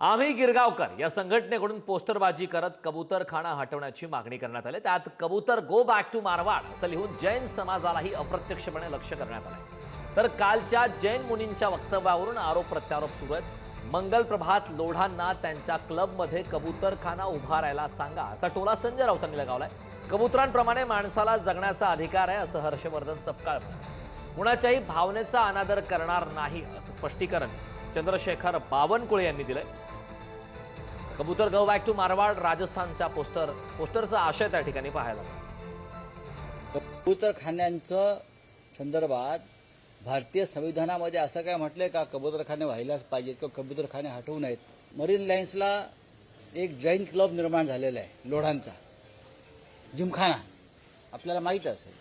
आम्ही गिरगावकर या संघटनेकडून पोस्टरबाजी करत कबूतरखाना हटवण्याची मागणी करण्यात आली। त्यात कबूतर गो बॅक टू मारवाड असं लिहून जैन समाजालाही अप्रत्यक्षपणे लक्ष करण्यात आले। तर कालच्या जैन मुनींच्या वक्तव्यावरून आरोप प्रत्यारोप सुरू आहेत। मंगल प्रभात लोढांना त्यांच्या क्लबमध्ये कबूतरखाना उभारायला सांगा असा टोला संजय राऊतांनी लगावलाय। कबुतरांप्रमाणे माणसाला जगण्याचा अधिकार आहे असं हर्षवर्धन सपकाळ म्हणाले। कुणाच्याही भावनेचा अनादर करणार नाही असं स्पष्टीकरण चंद्रशेखर बावनकुळे यांनी दिलंय। कबूतर गो बॅक टू मारवाड राजस्थानच्या पोस्टरचा आशय त्या ठिकाणी पाहायला मिळाला। कबूतरखान्यांच्या संदर्भात भारतीय संविधानामध्ये असं काय म्हटलंय का कबूतरखाने व्हायलाच पाहिजेत किंवा कबूतरखाने हटवू नयेत? मरीन लाईन्सला एक जैन क्लब निर्माण झालेला आहे लोढांचा जिमखाना, आपल्याला माहीत असेल।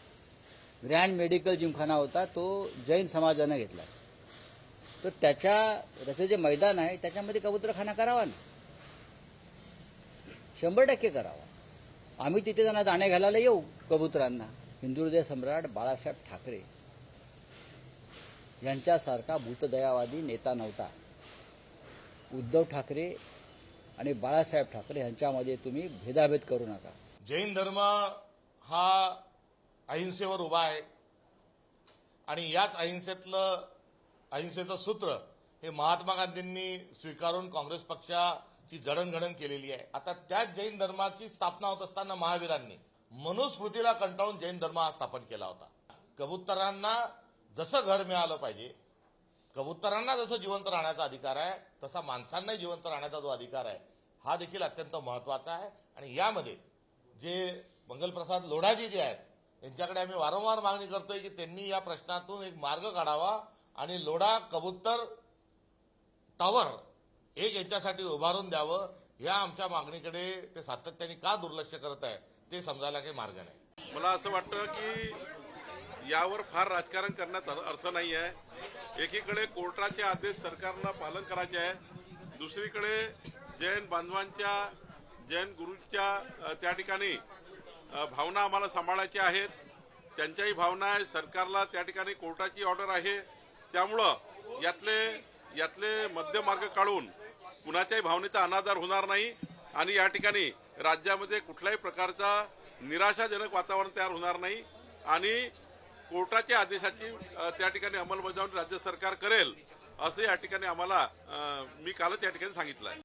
ग्रँड मेडिकल जिमखाना होता, तो जैन समाजाने घेतला। तर त्याचं जे मैदान आहे त्याच्यामध्ये कबूतरखाना करावा ना, 100% करावा। आम्ही तिथे त्यांना दाणे घालायला येऊ कबुतरांना। हिंदुहृदय सम्राट बाळासाहेब ठाकरे यांच्यासारखा भूतदयावादी नेता नव्हता। उद्धव ठाकरे आणि बाळासाहेब ठाकरे यांच्यामध्ये तुम्ही भेदाभेद करू नका। जैन धर्म हा अहिंसेवर उभा आहे आणि याच अहिंसेचं सूत्र हे महात्मा गांधींनी स्वीकारून काँग्रेस पक्षाची जडणघडण केलेली आहे। आता त्याच जैन धर्माची स्थापना होत असताना महावीरांनी मनुस्मृतीला कंटाळून जैन धर्म हा स्थापन केला होता। कबुतरांना जसं घर मिळालं पाहिजे, कबुतरांना जसं जिवंत राहण्याचा अधिकार आहे तसा माणसांनाही जिवंत राहण्याचा जो अधिकार आहे हा देखील अत्यंत महत्वाचा आहे। आणि यामध्ये जे मंगलप्रसाद लोढाजी जे आहेत यांच्याकडे आम्ही वारंवार मागणी करतोय की त्यांनी या प्रश्नातून एक मार्ग काढावा आणि लोढा कबूतर टॉवर एक याच्यासाठी उभारून द्यावं। या आमच्या मागणीकडे ते सातत्याने का दुर्लक्ष करत आहे ते समजायला काही मार्ग नाही। मला असं वाटतं की यावर फार राजकारण करण्यात अर्थ नाही आहे। एकीकडे कोर्टाचे आदेश सरकारला पालन करायचे आहे, दुसरीकडे जैन बांधवांच्या जैन गुरूंच्या त्या ठिकाणी भावना आम्हाला सांभाळायच्या आहेत। त्यांच्याही भावना आहे, सरकारला त्या ठिकाणी कोर्टाची ऑर्डर आहे। त्यामुळं यातले मध्यमार्ग काढून कुणाच्याही भावनेचा अनादर होणार नाही आणि या ठिकाणी राज्यामध्ये कुठल्याही प्रकारचा निराशाजनक वातावरण तयार होणार नाही आणि कोर्टाच्या आदेशाची त्या ठिकाणी अंमलबजावणी राज्य सरकार करेल असं या ठिकाणी आम्हाला मी कालच या ठिकाणी सांगितलं आहे।